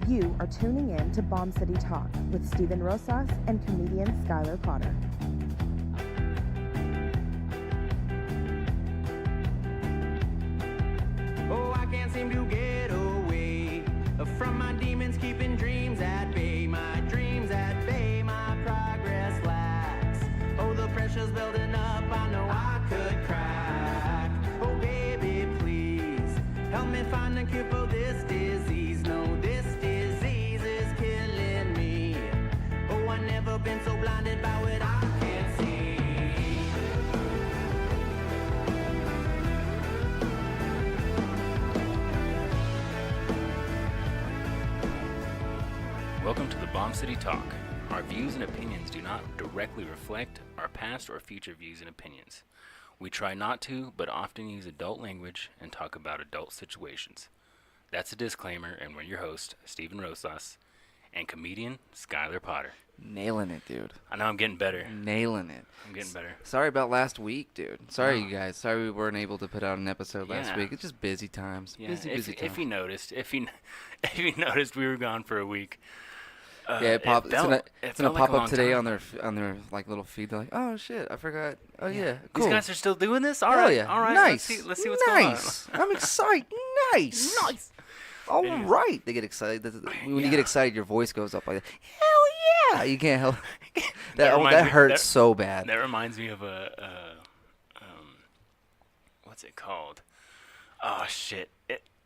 You are tuning in to Bomb City Talk with Steven Rosas and comedian Skylar Potter. Oh, I can't seem to get away from my demons, keeping dreams at bay. My dreams at bay, my progress lacks. Oh, the pressure's building up, I know I could crack. Oh, baby, please help me find a cure for this disease. No, this disease is killing me. Oh, I've never been so blinded by what I can't see. Welcome to the Bomb City Talk. Our views and opinions do not directly reflect our past or future views and opinions. We try not to, but often use adult language and talk about adult situations. That's a disclaimer, and we're your host, Steven Rosas, and comedian Skylar Potter. Nailing it, dude. I know I'm getting better. Nailing it. I'm getting better. Sorry about last week, dude. Sorry, No. you guys. Sorry we weren't able to put out an episode last Yeah. week. It's just busy times. Yeah, Busy if times. you noticed, if you noticed, we were gone for a week. Yeah, it's gonna felt pop like a up long today time. on their like little feed. They're like, oh shit, I forgot. Oh yeah, These cool. guys are still doing this? All Hell right, yeah. all right. Nice. Let's see what's nice. going on. I'm excited. Nice. Nice. All Anyways. right. They get excited. When you Yeah. get excited, your voice goes up like that. Hell yeah. You can't help. That reminds That me- hurts that- so bad. That reminds me of what's it called? Oh shit.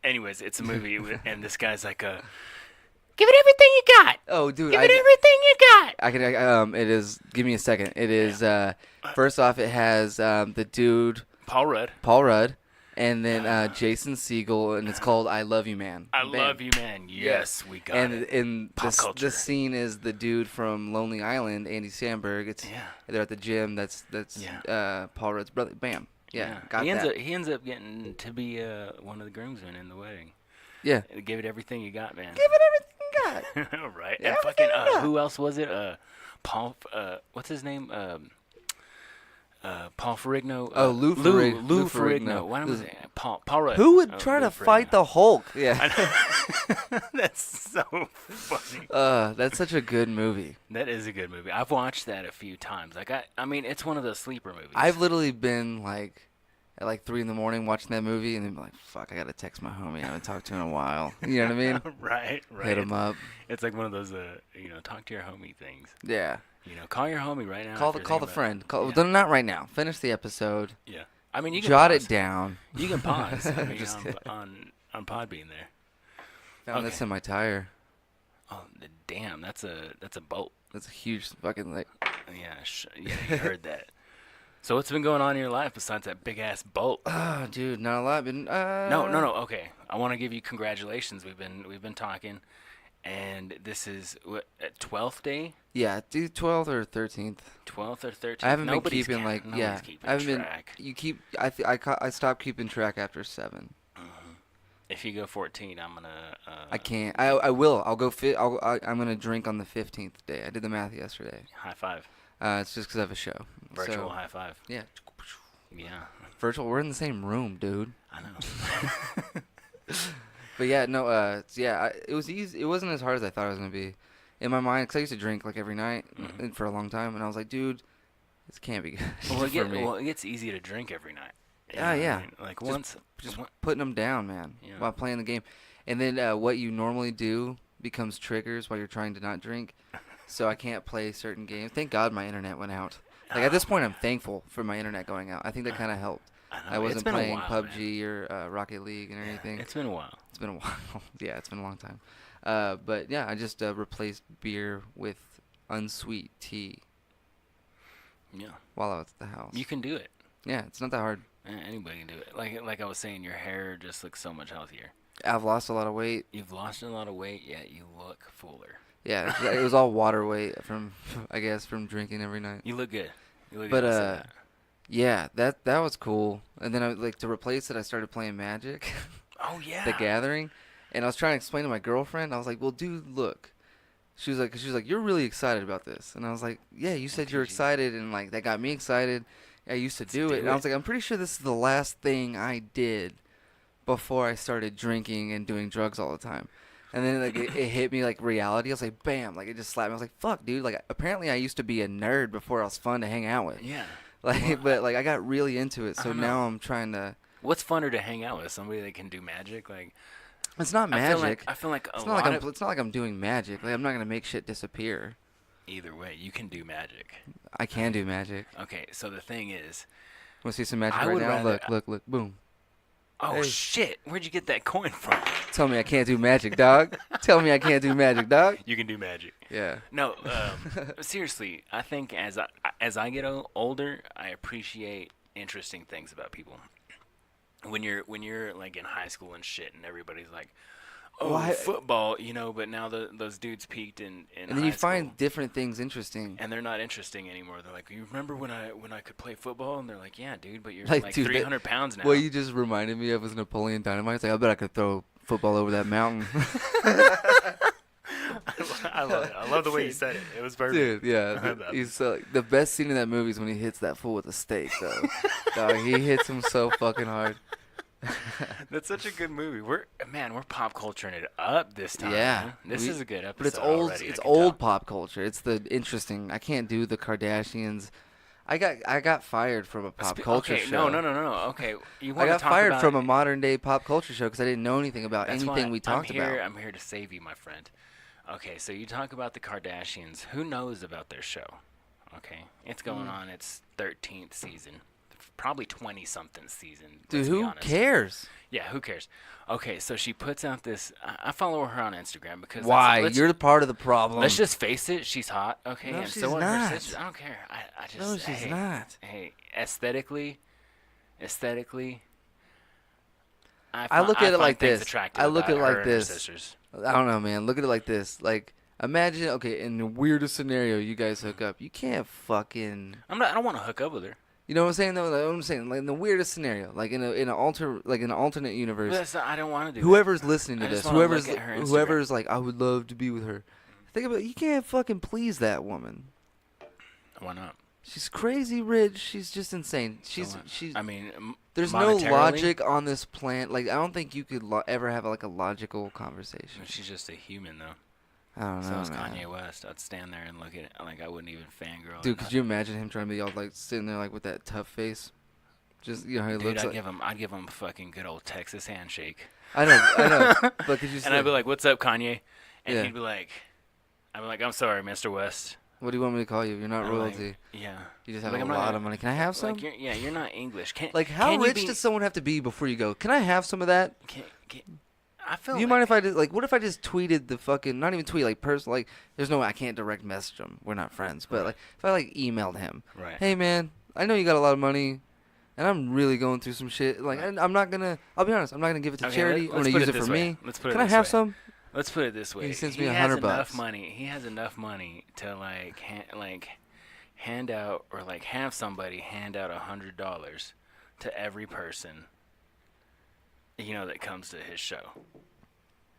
Anyways, it's a movie and this guy's like give it everything you got. Oh, dude. Give it everything you got. I can. It is. Give me a second. It is. First off, it has the dude Paul Rudd. and then Jason Segel, and it's called "I Love You, Man." I Bam. love you, man. Yes, we got And it. in Pop culture. the scene is the dude from Lonely Island, Andy Samberg. It's Yeah. they're at the gym. That's Paul Rudd's brother. Bam. Yeah. Got he that. ends up getting to be one of the groomsmen in the wedding. Yeah. Give it everything you got, man. Give it everything you got. Right. Yeah, And fucking everything you got. who else was it? Paul. What's his name? Paul Ferrigno. Oh, Lou Ferrigno. Lou Lou Ferrigno. Ferrigno. Why am I saying Paul Rudd? Who would Oh, try Lou to fight Ferrigno. the Hulk? Yeah. I know. That's so funny. That's such a good movie. That is a good movie. I've watched that a few times. Like I mean, it's one of those sleeper movies. I've literally been like at like 3 a.m. watching that movie, and then be like, "Fuck, I gotta text my homie. I haven't talked to him in a while." You know what I mean? right. Hit him up. It's like one of those talk to your homie things. Yeah. Call your homie right now. Call if the you're call the thinking friend. about it. Call, Not right now. Finish the episode. Yeah. I mean, you can Jot pause. it down. You can pause. I mean, Just kidding. on Podbean there. Found this in my tire. Oh, damn! That's a bolt. That's a huge fucking like. Yeah, you heard that. So what's been going on in your life besides that big ass bolt? Oh, dude, not a lot. Been No. Okay, I want to give you congratulations. We've been talking, and this is what 12th day. Yeah, dude, 12th or 13th. 12th or 13th. I haven't been Nobody's keeping ca- like nobody's yeah. keeping I haven't track. been. You keep. I stopped keeping track after 7. If you go 14, I'm gonna. I can't. I will. I'll go fit. I'm gonna drink on the 15th day. I did the math yesterday. High five. It's just 'cause I have a show. Virtual So, high five. Yeah. Yeah, Virtual. We're in the same room, dude. I know. But yeah, no. It was easy. It wasn't as hard as I thought it was gonna be. In my mind, 'cause I used to drink like every night and for a long time, and I was like, dude, this can't be good Well, for me. it gets easy to drink every night. You Yeah, know what I yeah. mean? Like Just- just one, Putting them down, man, Yeah. while playing the game, and then what you normally do becomes triggers while you're trying to not drink. So I can't play certain games. Thank God my internet went out. Like at this point, I'm thankful for my internet going out. I think that kind of helped. I know. I wasn't It's been a playing while, PUBG or Rocket League and man. anything. It's been a while. It's been a while. Yeah, it's been a long time. But yeah, I just replaced beer with unsweet tea Yeah, while I was at the house. you can do it. Yeah, it's not that hard. Anybody can do it. Like I was saying, your hair just looks so much healthier. I've lost a lot of weight. You've lost a lot of weight, yet you look fuller. Yeah, it was all water weight from, I guess, from drinking every night. You look good. You look But good. I'll say that. yeah, that was cool. And then to replace it, I started playing Magic, Oh yeah. The Gathering, and I was trying to explain to my girlfriend. I was like, "Well, dude, look." She was like, "You're really excited about this," and I was like, "Yeah, you said you're excited, and like that got me excited. I used to do it, and I was like, I'm pretty sure this is the last thing I did before I started drinking and doing drugs all the time." And then like it hit me like reality. I was like, bam! Like it just slapped me. I was like, fuck, dude. Like apparently I used to be a nerd before I was fun to hang out with. Yeah. Like, Well, but like I got really into it. I So don't know. now I'm trying to. What's funner to hang out with? Somebody that can do magic? Like, It's not magic. I feel like a It's lot not like of it's not like I'm doing magic. Like I'm not gonna make shit disappear. either way, you can do magic. I can do magic. Okay, so the thing is, Want to see some magic I right would now? rather- Look, boom. oh Hey. shit, where'd you get that coin from? Tell me I can't do magic, dog. Tell me I can't do magic, dog. You can do magic. Yeah. No, seriously, I think as I get older, I appreciate interesting things about people. When you're like in high school and shit, and everybody's like, "Oh, Well, football," but now those dudes peaked in And then high you find school, different things interesting. and they're not interesting anymore. They're like, "You remember when I could play football?" And they're like, "Yeah, dude, but you're Like, like dude, 300 pounds now." What you just reminded me of was Napoleon Dynamite. It's like, I bet I could throw football over that mountain. I love it. I love the way you said it. It was perfect. Dude, yeah. I love that. He's the best scene in that movie is when he hits that fool with a stake, though. Dog, he hits him so fucking hard. That's such a good movie. We're pop culturing it up this time. Yeah, man. This is a good episode. But it's old. Already, It's I can tell. old pop culture. It's the interesting. I can't do the Kardashians. I got fired from a pop culture okay, show. No. Okay, you I want got to talk fired about from a modern day pop culture show because I didn't know anything about That's anything why we talked about. I'm here to save you, my friend. Okay, so you talk about the Kardashians. Who knows about their show? Okay, it's going on its 13th season, probably 20-something season. Dude, let's be who honest. cares? Yeah, who cares? Okay, so she puts out this. I follow her on Instagram because Why? let's- You're the part of the problem. Let's just face it. She's hot. Okay, No, and she's so are not. her sisters. I don't care. I just. No, she's hey, not. Hey, aesthetically, I look at it find like things this. attractive I look about at it like her and her this. sisters. I don't know, man. Look at it like this. Like, imagine, okay, in the weirdest scenario, you guys hook up. You can't fucking. I don't want to hook up with her. You know what I'm saying? Though, like, what I'm saying, like in the weirdest scenario, like in an alternate universe. But that's not, I don't want to do. Whoever's listening I to just this, wanna look at her Instagram. whoever's like, I would love to be with her. Think about it. You can't fucking please that woman. That. Why not? She's crazy rich. She's just insane. So She's. I mean, There's no monetarily, logic on this planet. Like I don't think you could ever have like a logical conversation. She's just a human, though. I don't know. So is man. Kanye West. I'd stand there and look at it like I wouldn't even fangirl. Dude, could you imagine him trying to be all like sitting there like with that tough face? Just how he Dude, looks I'd like. give him a fucking good old Texas handshake. I know. But could you? And I'd be like, "What's up, Kanye?" And Yeah. he'd be like, "I'm sorry, Mr. West." What do you want me to call you? You're not I'm royalty. Like, yeah. You just have Like, a I'm not lot gonna- of money. Can I have some? Like, you're not English. Like, how can you rich be, does someone have to be before you go? Can I have some of that? I feel. Do you like, mind if I just what if I just tweeted the fucking not even tweet like personal like there's no way I can't direct message him. We're not friends, but like if I like emailed him, Right. hey man, I know you got a lot of money, and I'm really going through some shit. Like I'm not gonna. I'll be honest. I'm not gonna give it to Okay, charity. I'm let's gonna put use it it for this way. me. Let's put it Can I this have way. some? Let's put it this way. He sends me has $100 enough bucks. money. He has enough money to hand out or have somebody hand out $100 to every person. That comes to his show.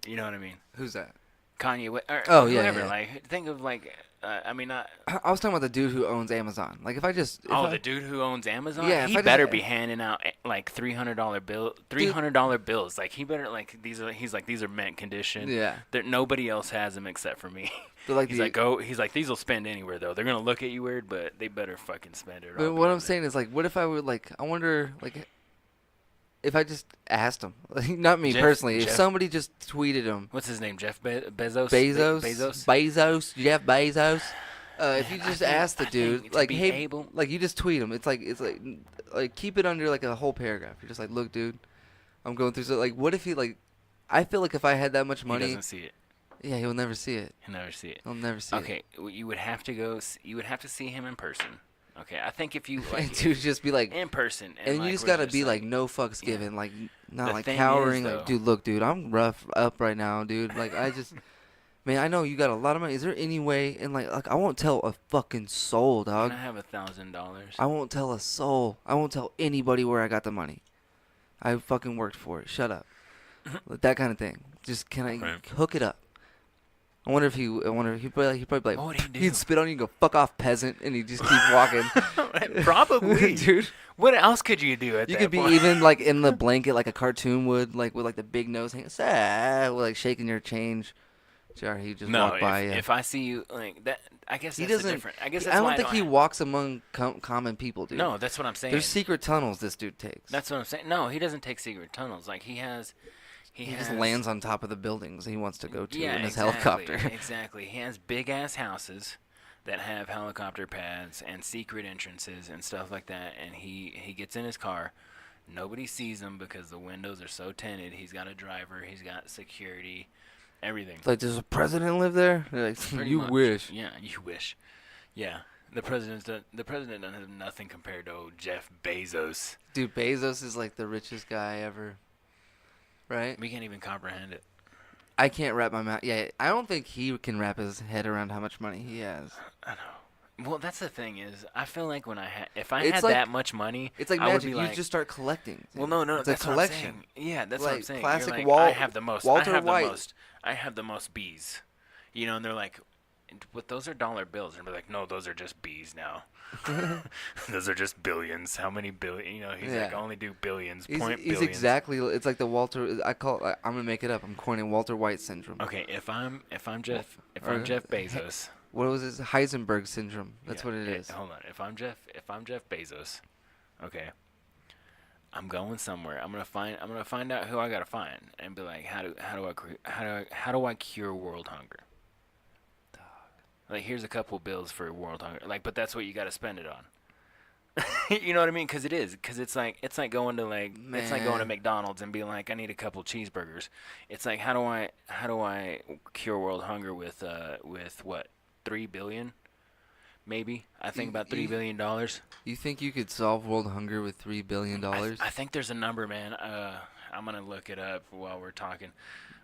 You know what I mean? Who's that? Kanye. Or Oh, yeah, whoever. yeah. Like think of not. I was talking about the dude who owns Amazon. Like if I just The dude who owns Amazon. Yeah, if he I just- better be handing out like $300 bills. Like he better these are. He's like these are mint condition. Yeah. That nobody else has them except for me. They're like He's the- like go. He's like these will spend anywhere though. They're gonna look at you weird, but they better fucking spend it. But what I'm saying is like, what if I would like? I wonder like. If I just asked him, like, not me personally, if somebody just tweeted him, What's his name? Jeff Bezos. Bezos, Jeff Bezos. If you just ask the dude, like, hey, able, like you just tweet him. It's like keep it under like a whole paragraph. You're just like, look, dude, I'm going through so like, what if he like? I feel like if I had that much money, he doesn't see it. yeah, he'll never see it. He'll never see it. He'll never see it. Okay, you would have to go. You would have to see him in person. Okay, I think if you And dude, just be like, in person, and like, you just we're gotta be like, no fucks yeah. given, like not The like thing is, cowering, though- like, dude, look, dude, I'm rough up right now, dude. Like I just, man, I know you got a lot of money. Is there any way? And like I won't tell a fucking soul, dog. Can I have $1,000? I won't tell a soul. I won't tell anybody where I got the money. I fucking worked for it. Shut up. Like, that kind of thing. Just can I Right. hook it up? I wonder if he'd probably be like, What would he do? he'd spit on you and go, fuck off, peasant, and he'd just keep walking. Probably, Dude. What else could you do at You that could be point? even like in the blanket like a cartoon would, like with like the big nose hanging, like shaking your change. Sorry, he just walk by you. If I see you like that, I guess He that's doesn't. different. I guess I that's why don't think he walks among common people, dude. No, that's what I'm saying. There's secret tunnels this dude takes. That's what I'm saying. No, he doesn't take secret tunnels. Like he just lands on top of the buildings he wants to go to in his exactly, helicopter. Exactly. He has big ass houses that have helicopter pads and secret entrances and stuff like that. And he gets in his car. Nobody sees him because the windows are so tinted. He's got a driver. He's got security. Everything. Like, does a president live there? They're like, Pretty you much. wish. Yeah, you wish. Yeah. The president doesn't have nothing compared to old Jeff Bezos. Dude, Bezos is like the richest guy ever. Right? We can't even comprehend it. I can't wrap my mouth. Yeah, I don't think he can wrap his head around how much money he has. I know. Well, that's the thing is, I feel like when if I It's had like- that much money, It's like I would magic. be You like, just start collecting. well, no, It's that's a what I'm collection. saying. Yeah, that's Like what I'm saying. classic You're like, Walt- I have the most. Walter I have White. the most. I have the most bees. You know, and they're like, but those are dollar bills, and we're like, no, those are just bees now. Those are just billions. How many billion? You know, he's like, I Yeah. only do billions. He's Billions. exactly. It's like the Walter. I'm gonna make it up. I'm coining Walter White syndrome. Okay, if I'm Jeff or- Jeff Bezos. What was his Heisenberg syndrome? That's Yeah, what it is. Hold on. If I'm Jeff Bezos, okay, I'm going somewhere. I'm gonna find out who I gotta find and be like, how do I cure world hunger? Like, here's a couple bills for world hunger. Like, but that's what you gotta spend it on. You know what I mean? Because it's like going to Man. McDonald's and being like, I need a couple cheeseburgers. It's like, how do I cure world hunger with what, 3 billion? Maybe. I think about $3 billion. You think you could solve world hunger with $3 billion? I think there's a number, man. I'm gonna look it up while we're talking.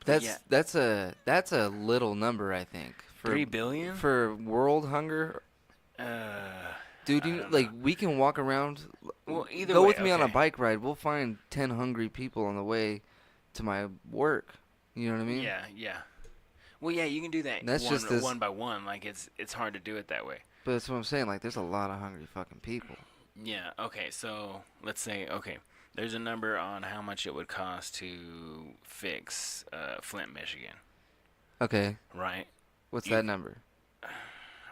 But That's a little number, I think. For 3 billion for world hunger. Dude, we can walk around. Well, either go way, with me on a okay. bike ride. We'll find 10 hungry people on the way to my work. You know what I mean? Yeah. Well, yeah, you can do that. That's just this- one by one. Like it's hard to do it that way. But that's what I'm saying. Like, there's a lot of hungry fucking people. Yeah. Okay. So let's say there's a number on how much it would cost to fix Flint, Michigan. Okay. Right. What's You- that number?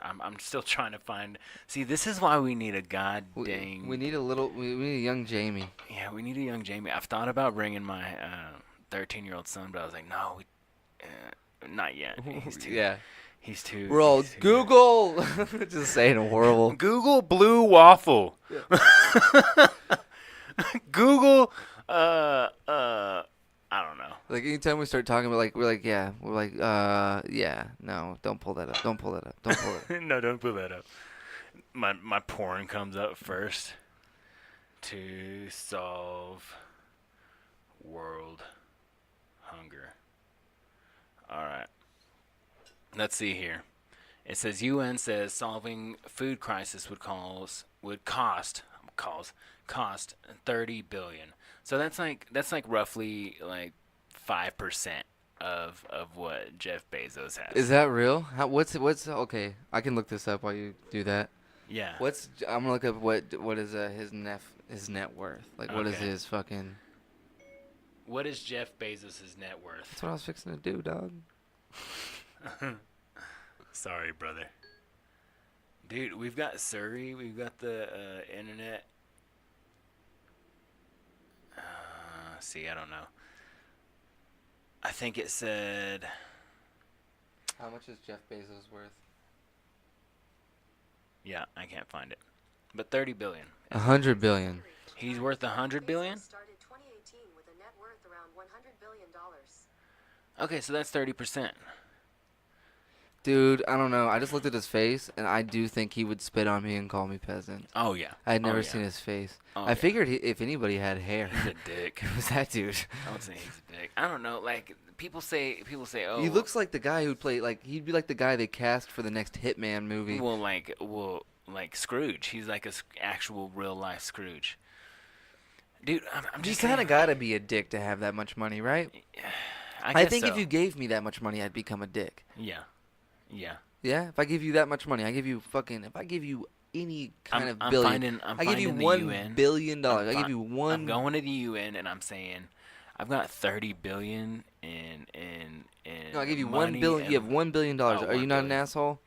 I'm still trying to find. See, this is why we need a We goddamn. need we need a young Jamie. Yeah, we need a young Jamie. I've thought about bringing my 13-year-old son, but I was like, no, not yet. He's too. Yeah. He's too. We're all he's too Google. Just saying horrible. young. Google blue waffle. Google. I don't know. Like anytime we start talking about no, don't pull that up. Don't pull that up. Don't pull it. No, don't put that up. My porn comes up first. To solve world hunger. All right. Let's see here. It says UN says solving food crisis would cost 30 billion. So that's like roughly like 5% of what Jeff Bezos has. Is that real? What's okay? I can look this up while you do that. Yeah. I'm gonna look up what is his net worth? Like what is Okay. his fucking? What is Jeff Bezos' net worth? That's what I was fixing to do, dog. Sorry, brother. Dude, we've got Surrey. We've got the internet. See, I don't know. I think it said. How much is Jeff Bezos worth? Yeah, I can't find it. But 30 billion. 100 billion. He's worth 100 billion? Started 2018 with a net worth around $100 billion. Okay, so that's 30%. Dude, I don't know. I just looked at his face, and I do think he would spit on me and call me peasant. Oh, yeah. I had never yeah. seen his face. Oh, I yeah. figured if anybody had hair, He's a dick. it was that dude. I would say he's a dick. I don't know. Like, people say, oh. He looks like the guy who'd play, like, he'd be like the guy they cast for the next Hitman movie. Well, like Scrooge. He's like a actual real life Scrooge. Dude, I'm You just kind saying. of gotta be a dick to have that much money, right? I I guess think so. if you gave me that much money, I'd become a dick. Yeah. Yeah. Yeah, if I give you that much money, if I give you any kind of billion, I'm I give you finding the $1 UN. billion. I give you I'm one. going to the UN and I'm saying, I've got 30 billion in No, I give you money 1 billion. You have and $1 billion. Are you 1 not an billion. asshole?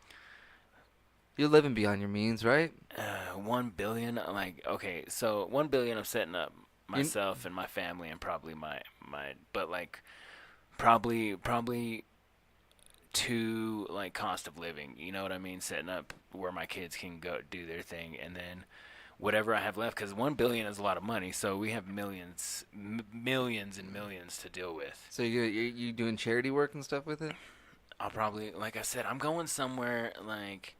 You're living beyond your means, right? 1 billion. Like, okay, so 1 billion. I'm setting up You, myself and my family and probably but like probably to like cost of living. You know what I mean? Setting up where my kids can go do their thing, and then whatever I have left, because 1 billion is a lot of money. So we have millions and millions to deal with. so you doing charity work and stuff with it? I'll probably, like I said, I'm going somewhere like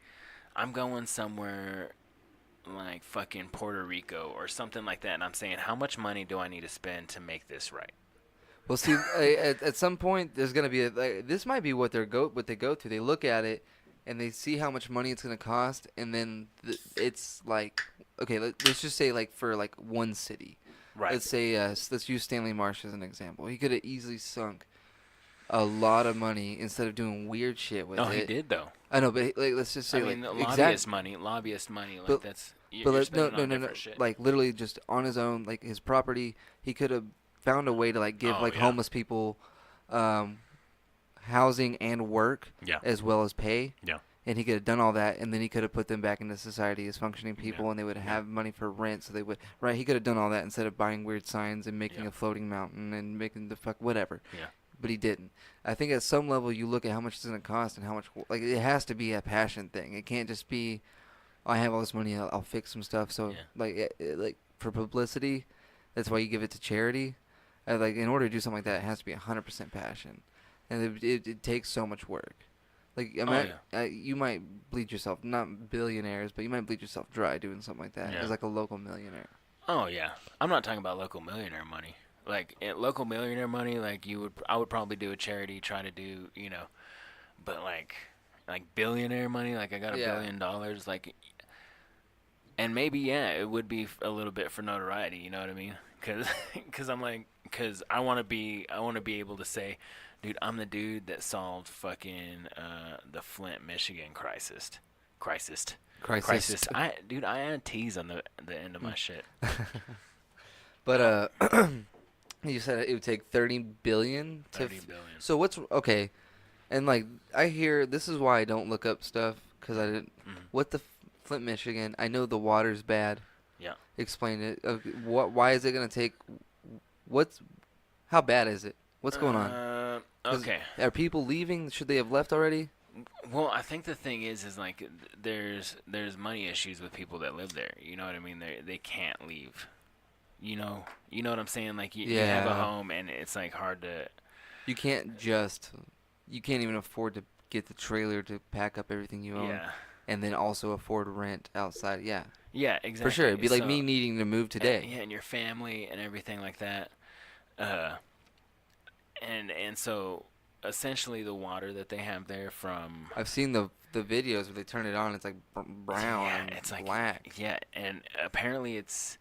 fucking Puerto Rico or something like that, and I'm saying, how much money do I need to spend to make this right? Well, see, at some point there's gonna be this might be what they go through. They look at it and they see how much money it's gonna cost, and then it's like, okay, let's just say like for like one city, Right. let's say let's use Stanley Marsh as an example. He could have easily sunk a lot of money instead of doing weird shit with it. Oh, he did though. I know, but like let's just say I mean, like lobbyist money, like But- that's but you're like, no, spending no, on no, no. different shit. Like literally just on his own, like his property, he could have found a way to like give Oh, like yeah. homeless people housing and work Yeah. as well as pay. Yeah. And he could have done all that, and then he could have put them back into society as functioning people, Yeah. and they would have money for rent. So they would, right? He could have done all that instead of buying weird signs and making Yeah. a floating mountain and making the fuck whatever. Yeah. But he didn't. I think at some level you look at how much it's going to cost and how much, like it has to be a passion thing. It can't just be, oh, I have all this money, I'll fix some stuff. So Yeah. like for publicity, that's why you give it to charity. Like in order to do something like that, it has to be 100% passion, and it takes so much work. Like you might bleed yourself, not billionaires, but you might bleed yourself dry doing something like that Yeah. as like a local millionaire. Oh yeah, I'm not talking about local millionaire money. Like local millionaire money, like I would probably do a charity, try to do, but like billionaire money, like I got Yeah. $1 billion, like, and maybe it would be a little bit for notoriety, you know what I mean? Cause I want to be able to say, dude, I'm the dude that solved fucking the Flint, Michigan crisis. I add T's on the end of my shit. But you said it would take 30 billion to 30 billion. So what's okay? And like I hear this is why I don't look up stuff cuz I didn't what the Flint, Michigan. I know the water's bad. Yeah. Explain it. Why is it going to take how bad is it? What's going on? 'Cause Okay. Are people leaving? Should they have left already? Well, I think the thing is like there's money issues with people that live there. You know what I mean? They can't leave. You know what I'm saying? Like you have a Yeah. home and it's like hard to. You can't even afford to get the trailer to pack up everything you own Yeah. and then also afford rent outside. Yeah. Yeah, exactly. For sure. It'd be like So- me needing to move today. and your family and everything like that. And so essentially the water that they have there from I've seen the videos where they turn it on. It's like brown and it's like black. Yeah, and apparently it's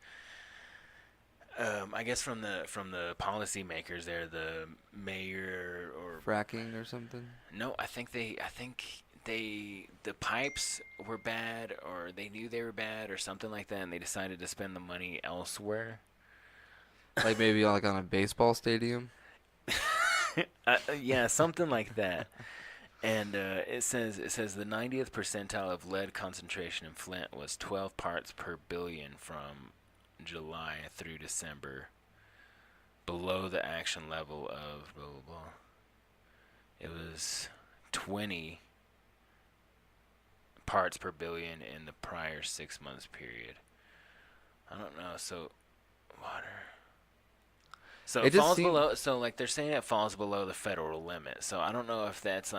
I guess from the policymakers there, the mayor or Fracking or something. no, I think the pipes were bad, or they knew they were bad, or something like that, and they decided to spend the money elsewhere. Like maybe like on a baseball stadium. Yeah, something like that. And it says the 90th percentile of lead concentration in Flint was 12 parts per billion from July through December, below the action level of blah blah blah. It was 20 parts per billion in the prior 6 months period. I don't know. So water. So It it just falls seem- below. So like they're saying it falls below the federal limit. So I don't know if that's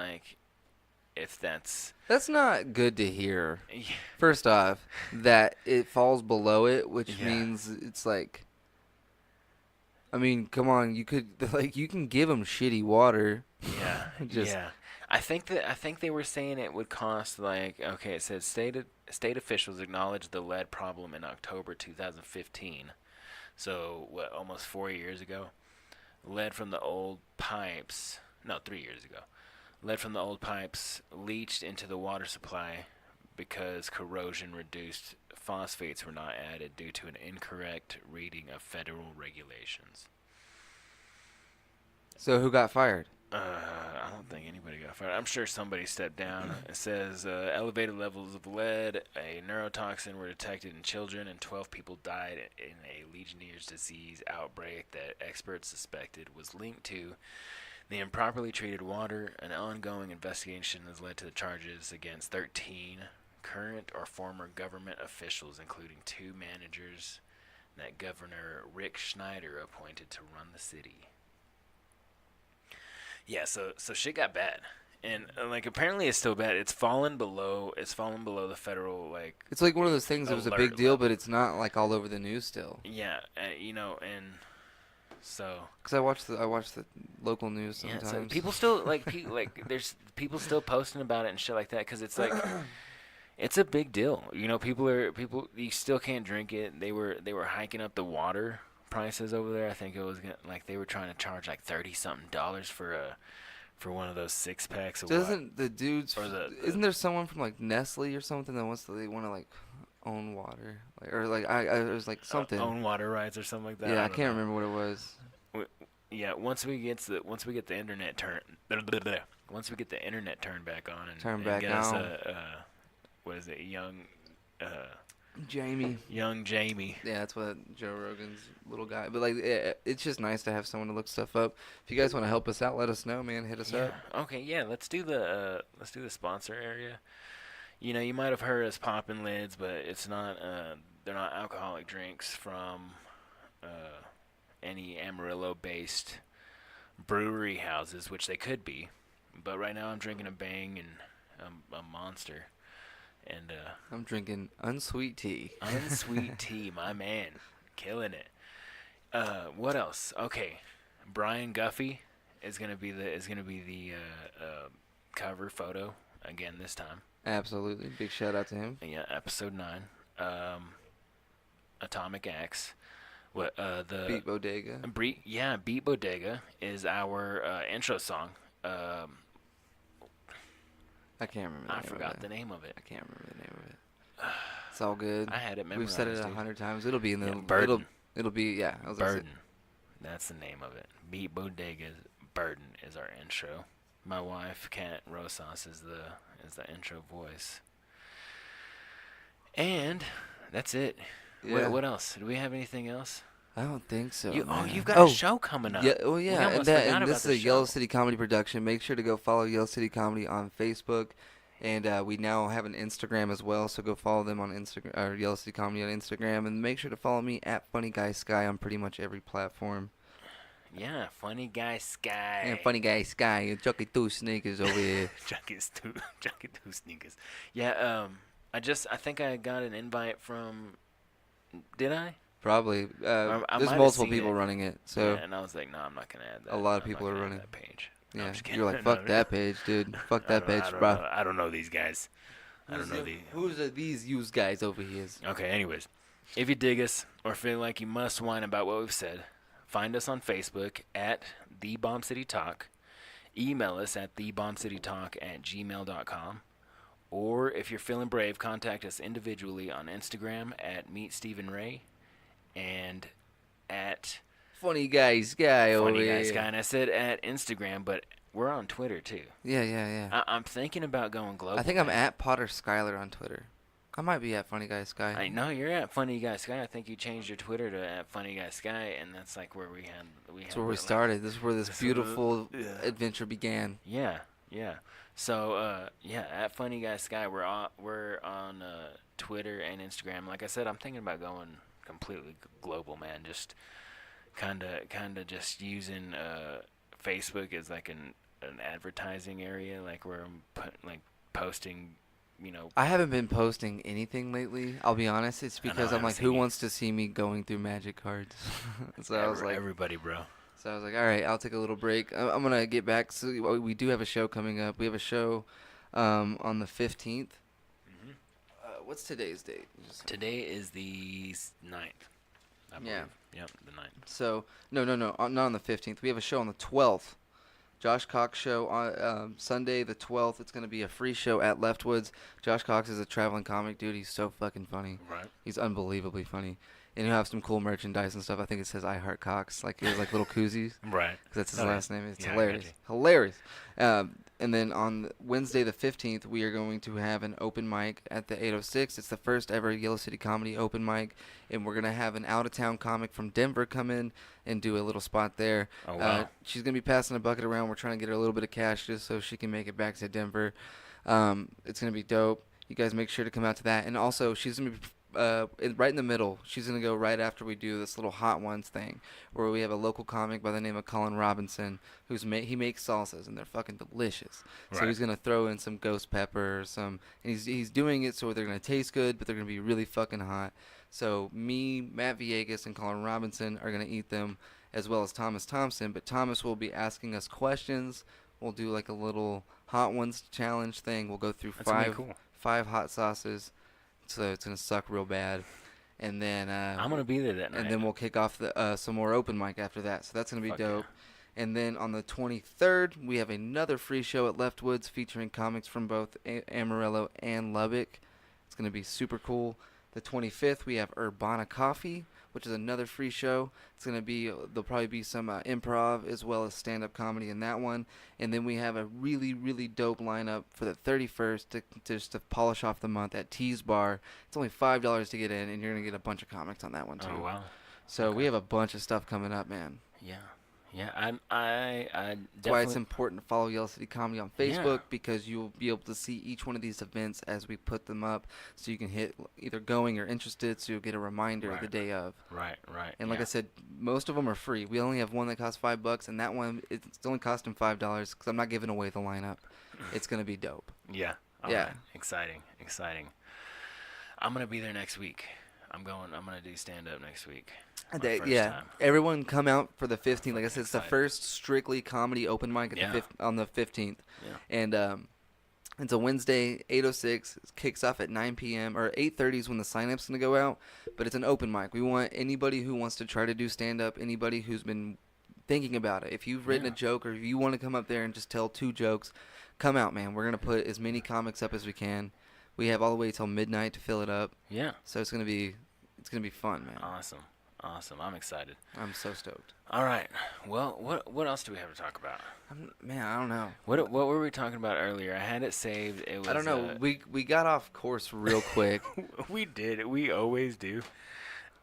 That's not good to hear. yeah. First off, that it falls below it, which Yeah. means it's like. I mean, come on, you can give them shitty water. Yeah, Just- yeah. I think they were saying it would cost like, okay, it says state officials acknowledged the lead problem in October 2015. So what, almost 4 years ago? Lead from the old pipes, no, 3 years ago. Lead from the old pipes leached into the water supply because corrosion-reduced phosphates were not added due to an incorrect reading of federal regulations. So who got fired? I don't think anybody got fired. I'm sure somebody stepped down. It says elevated levels of lead, a neurotoxin, were detected in children, and 12 people died in a Legionnaire's disease outbreak that experts suspected was linked to the improperly treated water. An ongoing investigation has led to the charges against 13 current or former government officials, including 2 managers that Governor Rick Schneider appointed to run the city. Yeah, so shit got bad, and like apparently it's still bad. It's fallen below the federal like. It's like one of those things that was a big deal, but it's not like all over the news still. Yeah, and so. Cause I watch the local news sometimes. Yeah, so people still there's people still posting about it and shit like that, cause it's like. It's a big deal, people. You still can't drink it. They were hiking up the water prices over there. I think it was like they were trying to charge like $30-something for one of those 6-packs. Doesn't the dudes? Isn't there someone from like Nestle or something that they want to like own water, it was like something own water rights or something like that. Yeah, I can't remember what it was. Yeah, once we get the internet turned back on and get us what is it, young Jamie. Young Jamie. Yeah, that's what Joe Rogan's little guy. But like, it's just nice to have someone to look stuff up. If you guys want to help us out, let us know, man. Hit us up. Okay, yeah. Let's do the sponsor area. You might have heard us popping lids, but it's not. They're not alcoholic drinks from any Amarillo-based brewery houses, which they could be. But right now, I'm drinking a Bang and a Monster. And I'm drinking unsweet tea. Unsweet tea, my man, killing it. What else? Okay, Brian Guffey is gonna be the cover photo again this time. Absolutely, big shout out to him. Yeah, episode 9. Atomic Axe. What the Beat Bodega. Beat Bodega is our intro song. I can't remember. I forgot the name of it. I can't remember the name of it. It's all good. I had it memorized. We've said it 100 times. It'll be in the Burden. It'll be Burden. That's the name of it. Beat Bodega's Burden is our intro. My wife, Kat Rosas, is the intro voice. And that's it. Yeah. What else? Do we have anything else? I don't think so. You've got a show coming up. Yeah, well, yeah, and this is a Yellow City Comedy production. Make sure to go follow Yellow City Comedy on Facebook, and we now have an Instagram as well. So go follow them on Instagram, or Yellow City Comedy on Instagram, and make sure to follow me at Funny Guy Sky on pretty much every platform. Yeah, Funny Guy Sky. And Funny Guy Sky, you Chucky Two Sneakers over here. Chucky Two Sneakers. Yeah, I think I got an invite from. Did I? Probably. I There's multiple people running it, so. Yeah, and I was like, no, I'm not gonna add that. A lot of people are running that page. Yeah, No, you're like, fuck that page, dude. Fuck that page, bro. I don't know these guys. I don't know these. Who's these used guys over here? Okay, anyways, if you dig us or feel like you must whine about what we've said, find us on Facebook at The Bomb City Talk. Email us at thebombcitytalk@gmail.com. Or if you're feeling brave, contact us individually on Instagram at Meet Stephen Ray and at Funny Guy Sky over Funny here. Guy Sky. And I said at Instagram, but we're on Twitter too. Yeah. I'm thinking about going global. I think I'm at Potter Skyler on Twitter. I might be at Funny Guy Sky. I know you're at Funny Guy Sky. I think you changed your Twitter to at Funny Guy Sky, and that's like where That's where we started. This is where this beautiful adventure began. Yeah. So at Funny Guy Sky, we're on Twitter and Instagram. Like I said, I'm thinking about going completely global, man. Just kind of just using Facebook as like an advertising area, like where I'm posting. I haven't been posting anything lately. I'll be honest. It's because I'm like, who wants to see me going through magic cards? So I was like, everybody, bro. So I was like, all right, I'll take a little break. I'm gonna get back. So we do have a show coming up. We have a show on the 15th. What's today's date? Today is the 9th. I believe. Yeah. Yep, the 9th. So no, not on the 15th. We have a show on the 12th. Josh Cox show on Sunday the 12th. It's gonna be a free show at Leftwoods. Josh Cox is a traveling comic, dude. He's so fucking funny. Right. He's unbelievably funny. And he'll have some cool merchandise and stuff. I think it says I Heart Cox, like it's like little koozies. Right. Because that's his Oh, last name. It's yeah, I hilarious. got you. Hilarious. And then on Wednesday the 15th, we are going to have an open mic at the 806. It's the first ever Yellow City Comedy open mic. And we're going to have an out-of-town comic from Denver come in and do a little spot there. Oh, wow. She's going to be passing a bucket around. We're trying to get her a little bit of cash just so she can make it back to Denver. It's going to be dope. You guys make sure to come out to that. And also, she's going to be right in the middle. She's going to go right after we do this little Hot Ones thing where we have a local comic by the name of Colin Robinson who's he makes salsas and they're fucking delicious. So Right. he's going to throw in some ghost pepper or and he's doing it so they're going to taste good, but they're going to be really fucking hot. So me, Matt Villegas, and Colin Robinson are going to eat them as well as Thomas Thompson, but Thomas will be asking us questions. We'll do like a little Hot Ones challenge thing. We'll go through That's gonna be cool. five hot sauces. So it's going to suck real bad. And then I'm going to be there that night. and then we'll kick off some more open mic after that. So that's going to be Fuck dope. And then on the 23rd, we have another free show at Leftwoods featuring comics from both Amarillo and Lubbock. It's going to be super cool. The 25th, we have Urbana Coffee, which is another free show. It's going to be, there'll probably be some improv as well as stand-up comedy in that one. And then we have a really, really dope lineup for the 31st just to polish off the month at Tees Bar. It's only $5 to get in, and you're going to get a bunch of comics on that one, too. Oh, wow. So Okay. we have a bunch of stuff coming up, man. Yeah. Yeah, I That's definitely. why it's important to follow Yellow City Comedy on Facebook Yeah. because you'll be able to see each one of these events as we put them up, so you can hit either going or interested, so you'll get a reminder the Right. day of. Right. And like yeah. I said, most of them are free. We only have one that costs $5, and that one it's only costing $5 because I'm not giving away the lineup. It's gonna be dope. Yeah. All Yeah. right. Exciting. I'm gonna be there next week. I'm gonna do stand up next week. My first time. Everyone come out for the 15th. Like I said, it's the Excited. first strictly comedy open mic at Yeah. on the 15th. Yeah. And it's a Wednesday, 8:06. It kicks off at 9 p.m. or 8:30 is when the sign-up's going to go out. But it's an open mic. We want anybody who wants to try to do stand-up, anybody who's been thinking about it. If you've written Yeah. a joke or if you want to come up there and just tell 2 jokes, come out, man. We're going to put as many comics up as we can. We have all the way till midnight to fill it up. Yeah. So it's going to be fun, man. Awesome. I'm excited. I'm so stoked. All right. Well, what else do we have to talk about? I don't know. What were we talking about earlier? I had it saved. It was. I don't know. We got off course real quick. We did. We always do.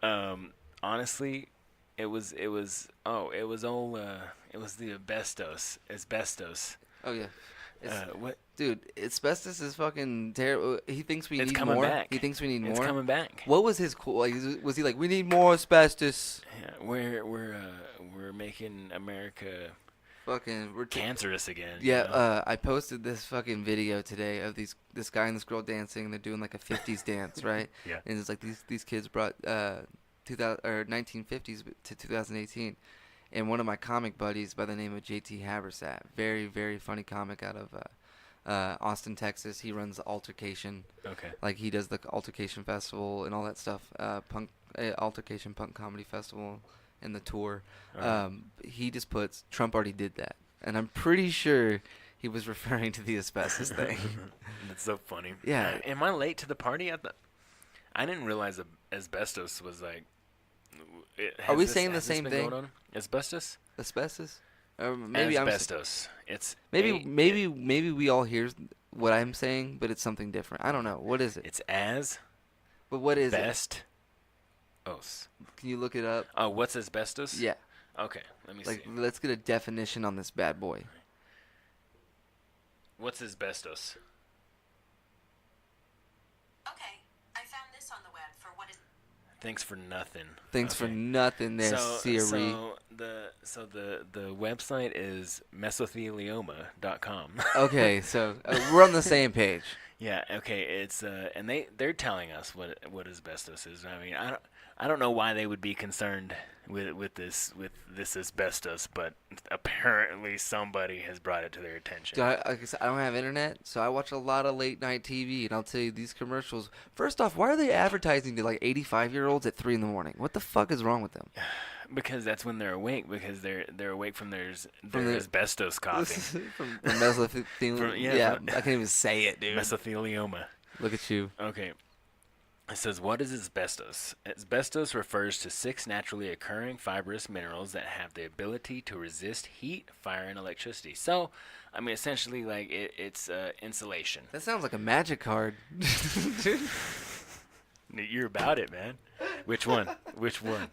Honestly, it was the asbestos. Oh yeah. What? Dude, asbestos is fucking terrible. He thinks we It's need coming more. back. He thinks we need It's more. coming back. What was his cool? Like, was he like, we need more asbestos? Yeah, we're making America Fucking, cancerous again. Yeah. You know? I posted this fucking video today of this guy and this girl dancing. They're doing like a 50s dance, right? Yeah. And it's like these kids brought 1950s to 2018. And one of my comic buddies by the name of JT Habersat, very, very funny comic out of Austin, Texas. He runs the Altercation. Okay. Like, he does the Altercation Festival and all that stuff. Altercation Punk Comedy Festival and the tour. Alright. He just puts, Trump already did that. And I'm pretty sure he was referring to the asbestos thing. That's so funny. Yeah. Am I late to the party? I didn't realize asbestos was like. Are we saying the same thing? Asbestos? Asbestos? Maybe asbestos. It's maybe we all hear what I'm saying, but it's something different. I don't know. What is it? It's as But what is best. Os. it? Can you look it up? Oh, what's asbestos? Yeah. Okay, let me Like, see. let's get a definition on this bad boy. What's asbestos? Okay, I found this on the web for what is. Thanks for nothing. Thanks for Okay. nothing there, Siri. So the website is mesothelioma.com. Okay, so we're on the same page. Yeah. Okay. It's and they're telling us what asbestos is. I mean, I don't know why they would be concerned with this asbestos, but apparently somebody has brought it to their attention. Like I said, I don't have internet, so I watch a lot of late night TV, and I'll tell you these commercials. First off, why are they advertising to like 85-year-olds at 3 in the morning? What the fuck is wrong with them? Because that's when they're awake. Because they're awake from their asbestos coughing. from mesothelioma. Yeah, I can't even say it, dude. Mesothelioma. Look at you. Okay. It says, what is asbestos? Asbestos refers to 6 naturally occurring fibrous minerals that have the ability to resist heat, fire, and electricity. So, I mean, essentially, like, it's insulation. That sounds like a magic card. You're about it, man. Which one?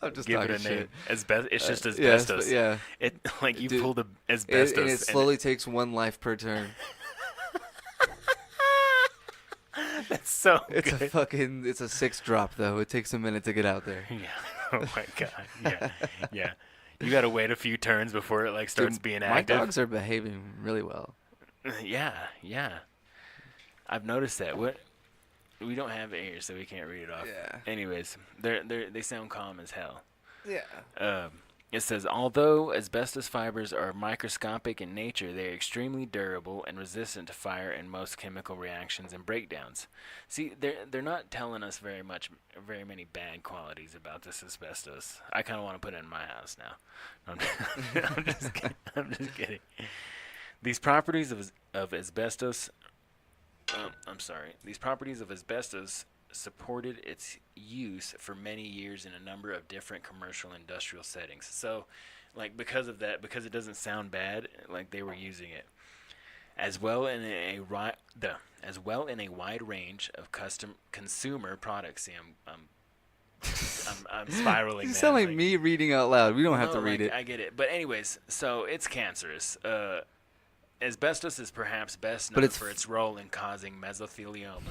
I'm just Give it a talking name. shit. It's just asbestos. Yeah. It like you Dude, pulled the asbestos. And it slowly takes one life per turn. That's so It's good. it's a 6 drop though. It takes a minute to get out there. Yeah. Oh my god. Yeah. Yeah. You gotta wait a few turns before it like starts Dude, being my active. dogs are behaving really well. Yeah. I've noticed that. We don't have it here, so we can't read it off. Yeah. Anyways, they sound calm as hell. Yeah. It says, although asbestos fibers are microscopic in nature, they are extremely durable and resistant to fire and most chemical reactions and breakdowns. See, they're not telling us very many bad qualities about this asbestos. I kind of want to put it in my house now. I'm just kidding. I'm just kidding. These properties of asbestos. These properties of asbestos supported its use for many years in a number of different commercial industrial settings. So, like, because of that, because it doesn't sound bad, like they were using it as well in a wide range of custom consumer products. See, I'm spiraling. You man. sound like me reading out loud. We don't have to No, read like, it. I get it. But anyways, so it's cancerous. Asbestos is perhaps best known for its role in causing mesothelioma,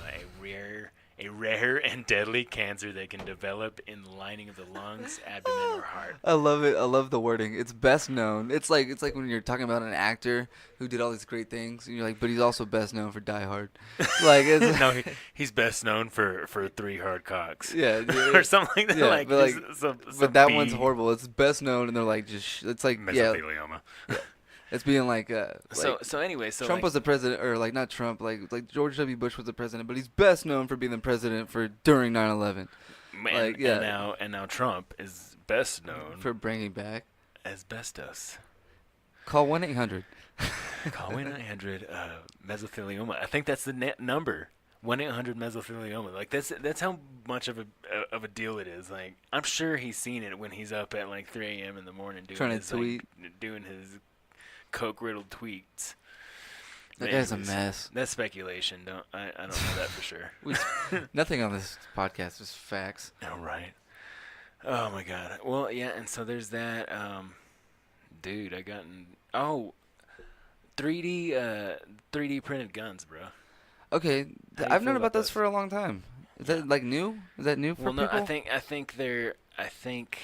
a rare and deadly cancer that can develop in the lining of the lungs, abdomen, or heart. I love it. I love the wording. It's best known. It's like when you're talking about an actor who did all these great things, and you're like, but he's also best known for Die Hard. Like, it's No, he's best known for 3 hard cocks. yeah, or something like that. Yeah, like, but, some but that B one's horrible. It's best known, and they're like it's like mesothelioma. it's being like So anyway, Trump was the president, or like not Trump, like George W. Bush was the president, but he's best known for being the president during 9/11. And now Trump is best known for bringing back asbestos. Call 1-800. Call 1-800 mesothelioma. I think that's the net number. 1-800 mesothelioma. Like that's how much of a deal it is. Like, I'm sure he's seen it when he's up at like 3 a.m. in the morning doing doing his coke-riddled tweets. That guy's a mess. That's speculation. I don't know that for sure. Nothing on this podcast is facts. Oh, right. Oh my god. Well, yeah, and so there's that. Dude, 3D printed guns, bro. Okay, How do you I've feel known about about this those? for a long time. Is that like new? Is that new for Well, no, people? I think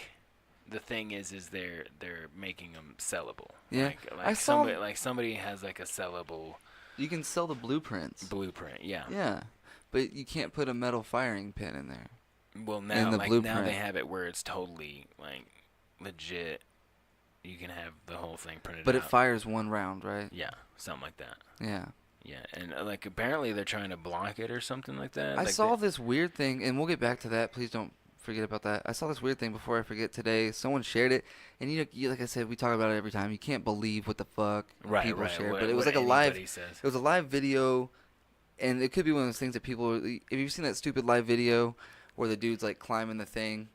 the thing is they're making them sellable. Yeah. Like I saw- somebody has like a sellable You can sell the blueprints. blueprint. Yeah. Yeah, but you can't put a metal firing pin in there. Well, In now the now blueprint. they have it where it's totally like legit. You can have the whole thing printed But out. it fires one round, right? Yeah, something like that. Yeah. Yeah, and like apparently they're trying to block it or something like that. I Like saw this weird thing, and we'll get back to that. Please don't forget about that. I saw this weird thing before I forget today. Someone shared it, and you like I said, we talk about it every time. You can't believe what the fuck people share. What- But it was what like a live. anybody says. It was a live video, and it could be one of those things that people. Have you seen that stupid live video where the dude's like climbing the thing,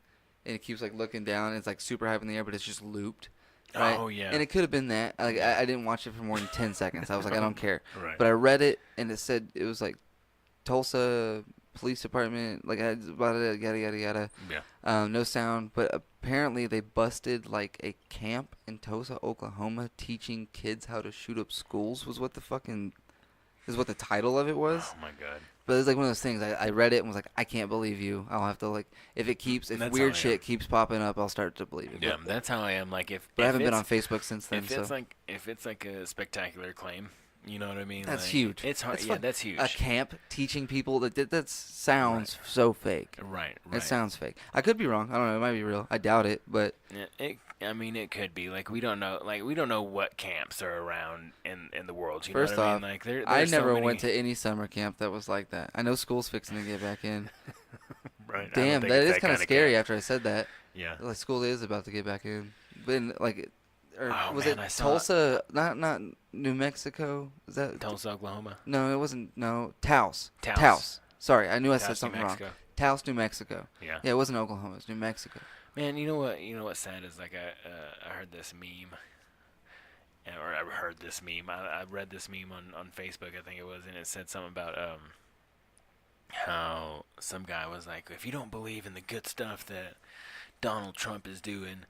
and it keeps like looking down, and it's like super high up in the air, but it's just looped. Right? Oh, yeah. And it could have been that. Like I didn't watch it for more than 10 seconds. I was like, I don't care. Right. But I read it, and it said it was like Tulsa Police Department, like yada yada yada. Yeah. No sound, but apparently they busted like a camp in Tulsa, Oklahoma, teaching kids how to shoot up schools. Is what the title of it was. Oh my god. But it's like one of those things. I read it and was like, I can't believe you. I'll have to like, if That's weird how I shit am. keeps popping up, I'll start to believe it. Yeah, that's how I am. Like But I haven't been it's- on Facebook since then. If it's So like a spectacular claim, you know what I mean? that's Like, huge. It's hard. That's Yeah, fun. that's huge. A camp teaching people that sounds so fake. Right. It sounds fake. I could be wrong. I don't know. It might be real. I doubt it, but Yeah, I mean, it could be. Like we don't know. Like we don't know what camps are around in the world. You first know what off, I mean? Like there. I there's so never many- went to any summer camp that was like that. I know school's fixing to get back in. Right. I don't Damn, think that it's is kind of kinda scary camp. after I said that. Yeah. Like school is about to get back in, but or Oh, was man, it I saw- Tulsa? Not New Mexico. Is that Tulsa, Oklahoma. No, it wasn't. No, Taos. Taos. Sorry, I knew I said Taos, New something wrong. Mexico. Taos, New Mexico. Yeah. Yeah, it wasn't Oklahoma. It was New Mexico. Man, you know what? You know what's sad is like I heard this meme, or I heard this meme. I read this meme on Facebook, I think it was, and it said something about how some guy was like, if you don't believe in the good stuff that Donald Trump is doing,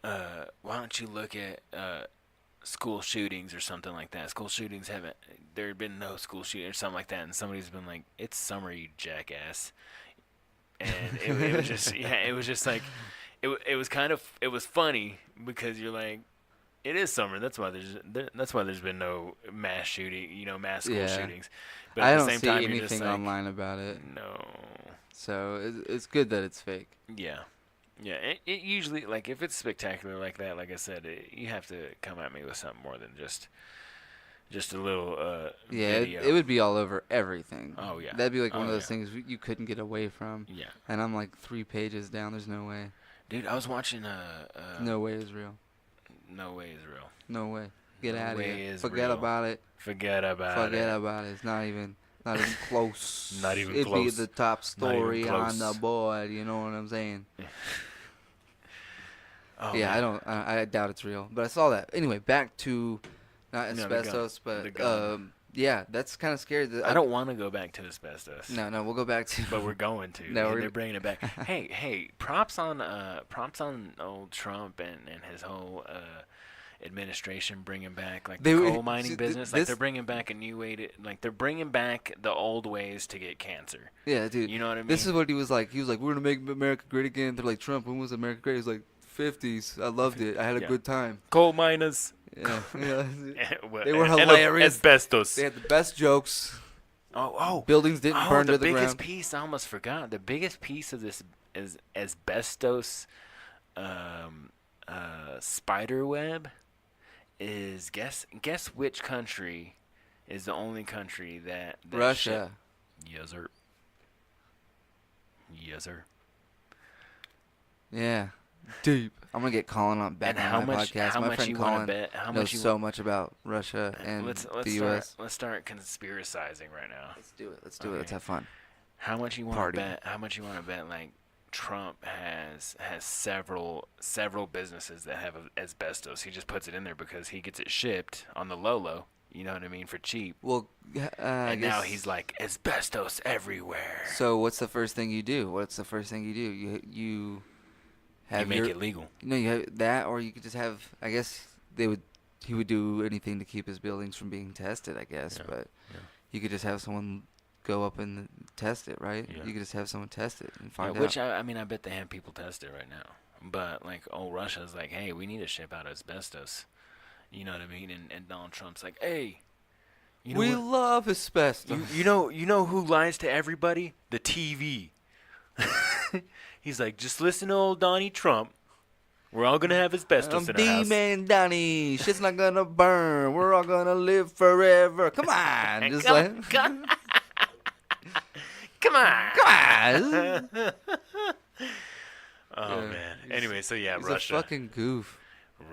why don't you look at school shootings or something like that? School shootings haven't. There had been no school shooting or something like that, and somebody's been like, "It's summer, you jackass." And it was just, yeah, it was just like, it was kind of, it was funny because you're like, it is summer. That's why there's been no mass shooting, mass school shootings. But I at the don't same see time, you're just anything like, online about it, no. so it's good that it's fake. Yeah. Yeah, it usually, like, if it's spectacular like that, like I said, you have to come at me with something more than just a little Yeah, video. it would be all over everything. Oh, yeah. That'd be like Oh, one of those yeah. things you couldn't get away from. Yeah. And I'm like 3 pages down. There's no way. Dude, I was watching No way is real. No Way is Real. No way. Get No out of way here. is Forget real. about it. Forget about Forget it. about it. It's not even close. Not even It'd close. be the top Not even story on the close. board. You know what I'm saying? Oh, Yeah, man. I doubt it's real. But I saw that. Anyway, back to not No, the gun. asbestos, The but gun. yeah, that's kind of scary. I don't want to go back to asbestos. No, we'll go back to. But we're going to. No, and we're- they're bringing it back. hey, props on old Trump and his whole administration bringing back like They the were- coal mining see, business. this- Like they're bringing back a new way to they're bringing back the old ways to get cancer. Yeah, dude. You know what I mean? This is what he was like. He was like, "We're gonna make America great again." They're like, "Trump, when was America great?" He's like, "50s. I loved it. I had a Yeah. good time." coal miners. Yeah, yeah. Well, They were and hilarious. Asbestos. They had the best jokes. Oh. Buildings didn't burn the to the biggest ground. piece, I almost forgot. The biggest piece of this is asbestos spider web is guess which country is the only country that Russia. Yes, sir. Yes, sir. Yeah. Deep. I'm gonna get Colin on back And on how my much? podcast. How My much friend you want to Colin bet? How knows much you so much about Russia and let's the start. U.S. Let's start conspiracizing right now. Let's do it. Let's do it. Okay. Let's have fun. How much you want Party. to bet? How much you want to bet? Like Trump has several businesses that have asbestos. He just puts it in there because he gets it shipped on the low. You know what I mean, for cheap. Well, I And guess, now he's like asbestos everywhere. So what's the first thing you do? What's the first thing you do? You have You make your, it legal. you have that, or you could just have. I guess he would do anything to keep his buildings from being tested. I guess, Yeah, but yeah. you could just have someone go up and test it, right? Yeah. You could just have someone test it and Yeah, find which out. I mean, I bet they have people test it right now. But like, Russia's like, hey, we need to ship out asbestos. You know what I mean? And Donald Trump's like, hey, you know We what? love asbestos. You know who lies to everybody? The TV. He's like, just listen to old Donnie Trump. We're all gonna have asbestos in our house. D-Man Donnie, shit's not gonna burn. We're all gonna live forever. Come on, just like, Come on. come on. Oh Yeah. man. Anyway, so yeah, He's Russia. a fucking goof.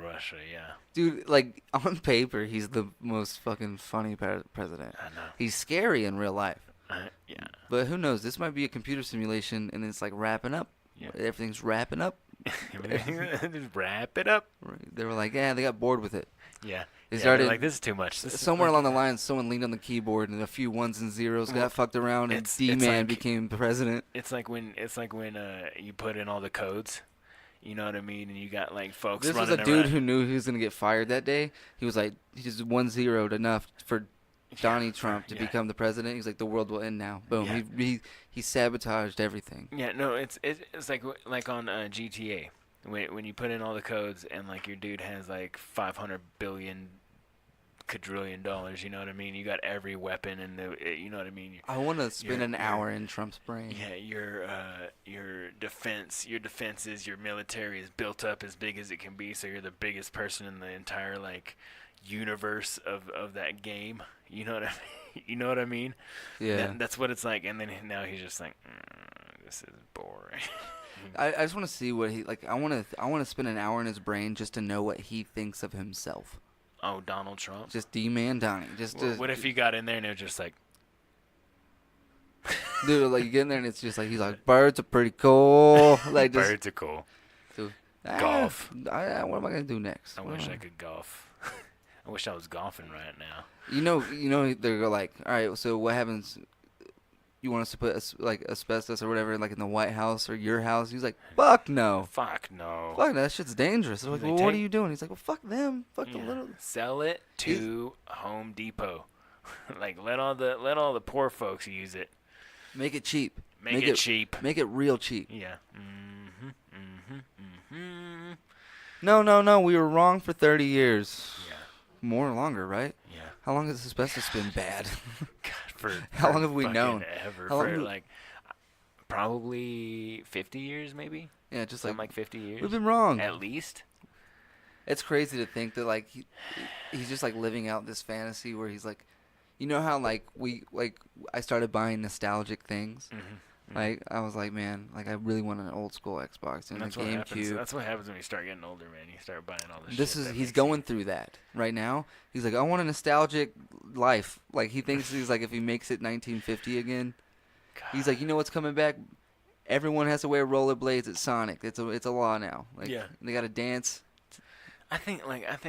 Russia, yeah. Dude, like, on paper, he's the most fucking funny president. I know. He's scary in real life. Yeah. But who knows? This might be a computer simulation, and it's like wrapping up. Yeah. Everything's wrapping up. Just wrap it up. They were like, yeah, they got bored with it. Yeah. They Yeah, started they're like, this is too much. This is somewhere like- along the line. Someone leaned on the keyboard, and a few ones and zeros Well, got fucked around, and it's D-Man like- became president. It's like when you put in all the codes. You know what I mean? And you got like folks This was running a dude around. who knew he was gonna get fired that day. He was like, he just 1-0'd enough for Donnie Trump to yeah. become the president. He's like, the world will end now. Boom. Yeah. He sabotaged everything. Yeah, no, it's like on GTA when you put in all the codes and like your dude has like 500 billion quadrillion dollars. You know what I mean? You got every weapon and you know what I mean. I want to spend You're- an hour in Trump's brain. Yeah, your defenses, your military is built up as big as it can be, so you're the biggest person in the entire like universe of that game. You know what I mean? You know what I mean? Yeah. That's what it's like. And then now he's just like, this is boring. I just want to see what he like. I want to spend an hour in his brain just to know what he thinks of himself. Oh, Donald Trump. Just D-Man Donnie. What if he got in there and it was just like, dude, like you get in there and it's just like he's like, birds are pretty cool. Like just, birds are cool. dude, Golf. what am I gonna do next? I wish I could golf. I wish I was golfing right now. You know, they're like, all right, so what happens? You want us to put like asbestos or whatever, like in the White House or your house? He's like, fuck no. Fuck no. Fuck no, that shit's dangerous. They're like, They well, what are take- you doing? He's like, well, fuck them. Fuck the Yeah. little. Sell it to Home Depot. Like let all the poor folks use it. Make it cheap. Make it cheap. Make it real cheap. Yeah. No. We were wrong for 30 years. Yeah. More or longer, right? Yeah. How long has asbestos been bad? God, for How long have we fucking known? Ever. How long For do- like probably 50 years, maybe. Yeah, just Something like like 50 years. we've been wrong. At least. It's crazy to think that like he's just like living out this fantasy where he's like, you know how like I started buying nostalgic things. Like I was like, man, like I really want an old school Xbox and a That's what happens. GameCube. That's what happens when you start getting older, man. You start buying all this. This shit is that he's makes going through that right now. He's like, I want a nostalgic life. Like he thinks he's like if he makes it 1950 again, he's like, you know what's coming back? Everyone has to wear rollerblades at Sonic. It's a law now. Like Yeah. they got to dance. I think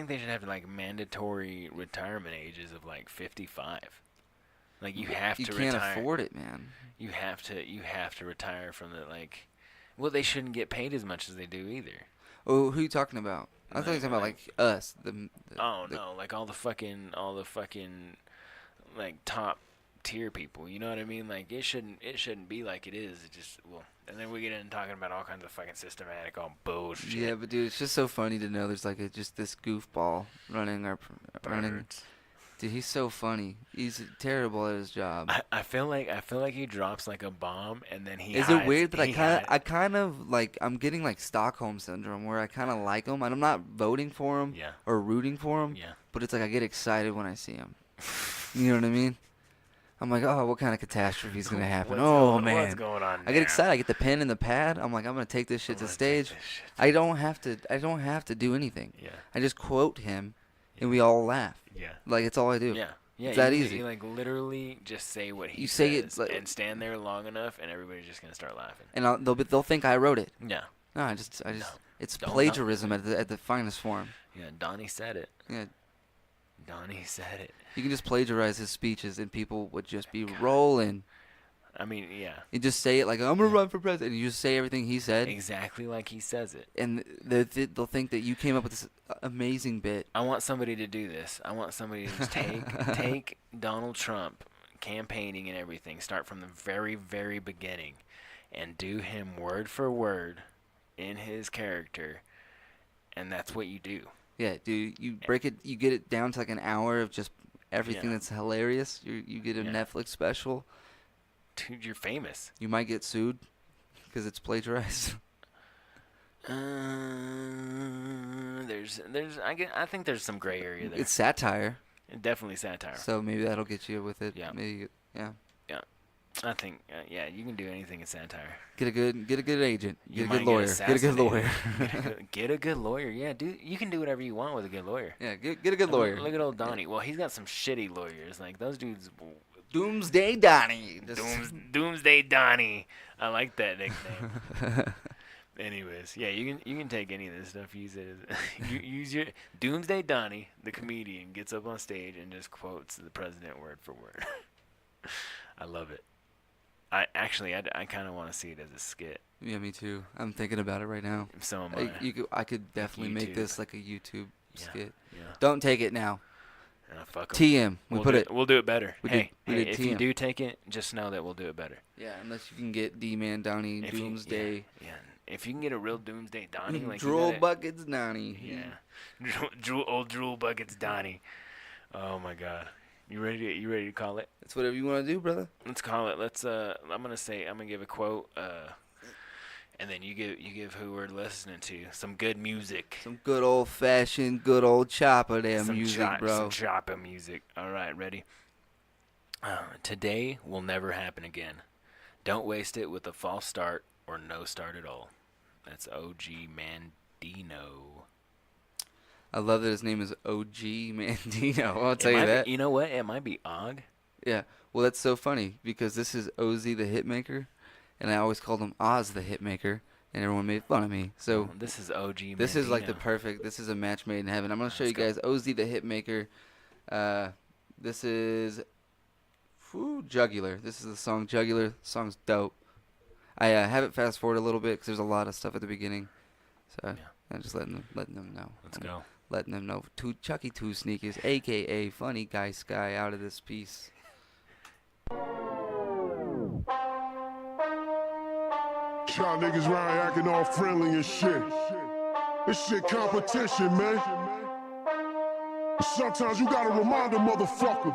they should have like mandatory retirement ages of like 55. Like you have to retire. You can't afford it, man. You have to retire from the like. Well, they shouldn't get paid as much as they do either. Oh, who are you talking about? I thought you were talking about like us. Oh no, like all the fucking like top tier people. You know what I mean? Like it shouldn't be like it is. It just and then we get into talking about all kinds of fucking systematic all bullshit. Yeah, but dude, it's just so funny to know there's like just this goofball running. Birds. Dude, he's so funny. He's terrible at his job. I feel like he drops like a bomb and then he. Is hides, it weird that he I kind of like I'm getting like Stockholm syndrome where I kind of like him and I'm not voting for him Yeah. or rooting for him. Yeah. But it's like I get excited when I see him. You know what I mean? I'm like, oh, what kind of catastrophe is gonna happen? Man, what's going on? I get excited. I get the pen and the pad. I'm like, I'm gonna take this shit to stage. I don't have to do anything. Yeah. I just quote him, and we all laugh. Yeah. Like it's all I do. Yeah. Yeah. It's that you, easy. You like literally just say what he You says say it, like- and stand there long enough, and everybody's just gonna start laughing. And they'll think I wrote it. Yeah. No, I just it's Don't- plagiarism at the finest form. Yeah. Donnie said it. Yeah, Donnie said it. you can just plagiarize his speeches, and people would just be rolling. I mean, yeah. You just say it like I'm gonna run for president. And you just say everything he said, Exactly like he says it. and they'll think that you came up with this amazing bit. I want somebody to do this. I want somebody to just take Donald Trump campaigning and everything, start from the very, very beginning, and do him word for word in his character, and that's what you do. Yeah, dude, you break it, you get it down to like an hour of just everything Yeah. that's hilarious. You get a Yeah. Netflix special. Dude, you're famous. You might get sued because it's plagiarized. I think there's some gray area there. It's satire, Definitely satire. so maybe that'll get you with it. Yeah. Maybe, yeah. I think, yeah, you can do anything in satire. Get a good agent. You Get a good might lawyer. Get a good lawyer. Get a good lawyer. Yeah, dude, you can do whatever you want with a good lawyer. Yeah, get a good lawyer. Look at old Donnie. Well, he's got some shitty lawyers. Like those dudes. Doomsday Donnie. Doomsday Donnie. I like that nickname. Anyways, yeah, you can take any of this stuff. Use it as use your Doomsday Donnie, the comedian, gets up on stage and just quotes the president word for word. I love it. I kind of want to see it as a skit. Yeah, me too. I'm thinking about it right now. So am I. I could definitely make YouTube. this like a YouTube Yeah, skit. yeah. Don't take it now. Fuck 'em. TM. We'll do it better. we Hey, did if you TM. do take it, just know that we'll do it better. Yeah, unless you can get D-Man Donnie If you- Doomsday. Yeah. If you can get a real Doomsday Donnie, like you Drool gotta- Buckets Donnie. Yeah. Old drool buckets Donnie. Oh my God. You ready to call it? It's whatever you want to do, brother. Let's call it. I'm gonna give a quote, and then you give who we're listening to some good music. Some good old fashioned, good old chopper there Some music, chop- bro. Some chopper music. All right, ready? Today will never happen again. Don't waste it with a false start or no start at all. That's OG Mandino. I love that his name is OG Mandino. I'll tell It you might that. Be, you know what? It might be Og. Yeah. Well, that's so funny because this is OZ the Hitmaker, and I always called him Oz the Hitmaker, and everyone made fun of me. So This is OG Mandino. this is like the perfect. This is a match made in heaven. I'm gonna show you Let's guys OZ the Hitmaker. This is Jugular. This is the song Jugular. The song's dope. I have it fast forward a little bit because there's a lot of stuff at the beginning. So Yeah. I'm just letting them know. Let's go. Letting them know. Chucky Two Sneakers, aka Funny Guy Sky, out of this piece. Y'all niggas round here acting all friendly and shit. This shit competition, man. Sometimes you gotta remind a motherfucker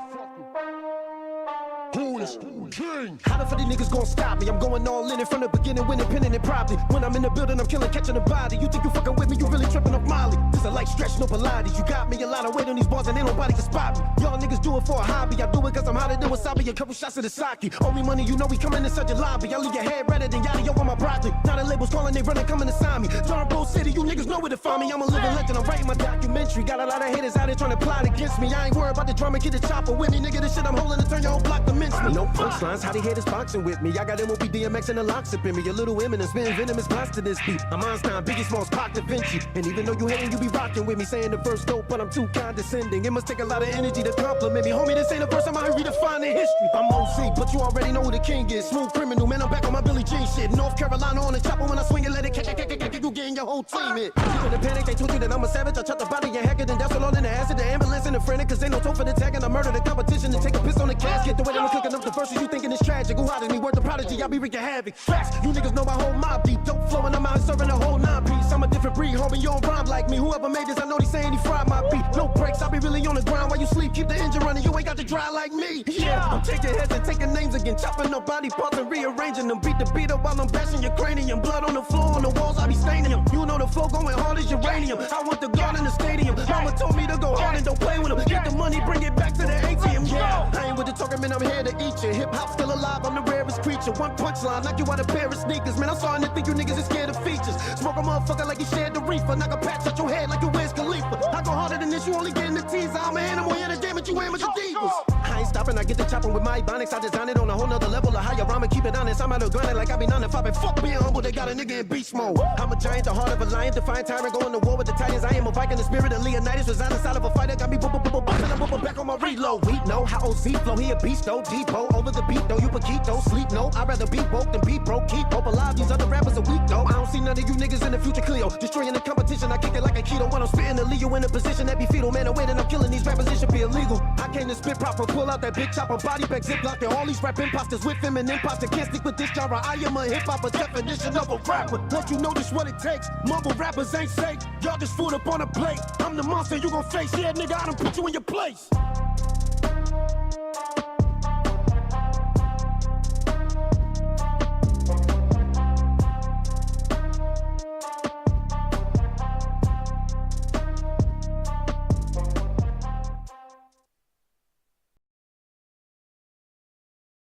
who is king. How the fuck these niggas gon' stop me? I'm going all in from the beginning, winning, pinning it probably. When I'm in the building, I'm killing, catching a body. You think you fucking with me, you really tripping off Molly. This a light stretch, no Pilates. You got me a lot of weight on these bars and ain't nobody can spot me. Y'all niggas do it for a hobby. I do it cause I'm hotter than wasabi. A couple shots of the sake. Owe me money, you know we coming in such a lobby. I leave your head redder than yachty over my broccoli. Now the labels calling, they running, coming to sign me. John Bull City, you niggas know where to find me. I'm a living legend, I'm writing my documentary. Got a lot of haters out there trying to plot against me. I ain't worried about the drama, get the chopper with me. Nigga, this shit I'm holding to turn your whole block to mince me. No punchlines, how they haters boxing with me. I got MOB, DMX, and the locks up in me. A little Eminem, spin venomous blast to this beat. I'm Einstein, Biggie Smalls, Pac Da Vinci. And even though you hating, you be rocking with me. Saying the verse dope, but I'm too condescending. It must take a lot of energy to compliment me. Homie, this ain't the first time I redefining history. I'm OC, but you already know who the king is. Smooth criminal, man, I'm back on my Billie Jean shit. North Carolina on the chopper when I swing it, let it kick, you getting your whole team hit. People in panic, they told you that I'm a savage. I chop the body and hack it, and that's all in the acid. The ambulance and the frantic, cause ain't no toe for the tag. And I murder the competition and take a piss on the casket. The way that I'm cooking up the verses, you thinking it's tragic. Who hottest me, word the prodigy, I be wreaking havoc. Facts, you niggas know my whole mob deep. Dope flowing, I'm out serving a whole 9-piece. I'm a different breed, homie, you don't rhyme like me. Whoever made this, I know they saying he fried my beat. No breaks, I be really on the ground while you sleep. Keep the engine running, you ain't got to dry like me. Yeah, I'm taking heads and taking names again. Chopping up body parts and rearranging them. Beat the beat up while I'm bashing your cranium. Blood on the floor, on the walls, I be staining them. You know the flow going hard as uranium. I want the guard in the stadium. Mama told me to go hard and don't play with them. Get the money, bring it back to the ATM. Yeah, I ain't with the talking, man, I'm here to eat you. Hip hop still alive, I'm the rarest creature. One punchline, knock you out a pair of sneakers. Man, I'm starting to think you niggas is scared of features. Smoke a motherfucker like he shared the reefer. Knock a patch out your head like you Wiz Khalifa. I go harder than this, you only getting the teaser. I'm an animal, here to damage you amateur divas. I ain't stopping, I get the chopping with my ebonics. I design it on a whole nother level of higher rhyme and keep it honest. I'm out of grinding like I be 9 to 5 and fuck being humble. They got a nigga in beast mode. I'm a giant, the heart of a lion, defiant tyrant, going to war with the Titans. I am a Viking, the spirit of Leonidas, reside inside of a fighter. Got me busting, I'm back on my reload. We know how OZ flow, he a beast though. Depot over the beat though, you Paquito, sleep no. I'd rather be woke than be broke. Keep hope alive, these other rappers are weak though. I don't see none of you niggas in the future Cleo. Destroying the competition, I kick it like a keto. When I'm spitting the Leo in a position that be fetal. Man, away that I'm killing these rappers, it should be illegal. I came to spit proper, pull out that big chopper, body bag, ziplock. And all these rap imposters with him and imposter can't stick with this genre. I am a hip hopper, definition of a rapper. Don't you notice what it takes? Mumble rappers ain't safe. Y'all just food up on a plate. I'm the monster you gon' face. Yeah, nigga, I done put you in your place.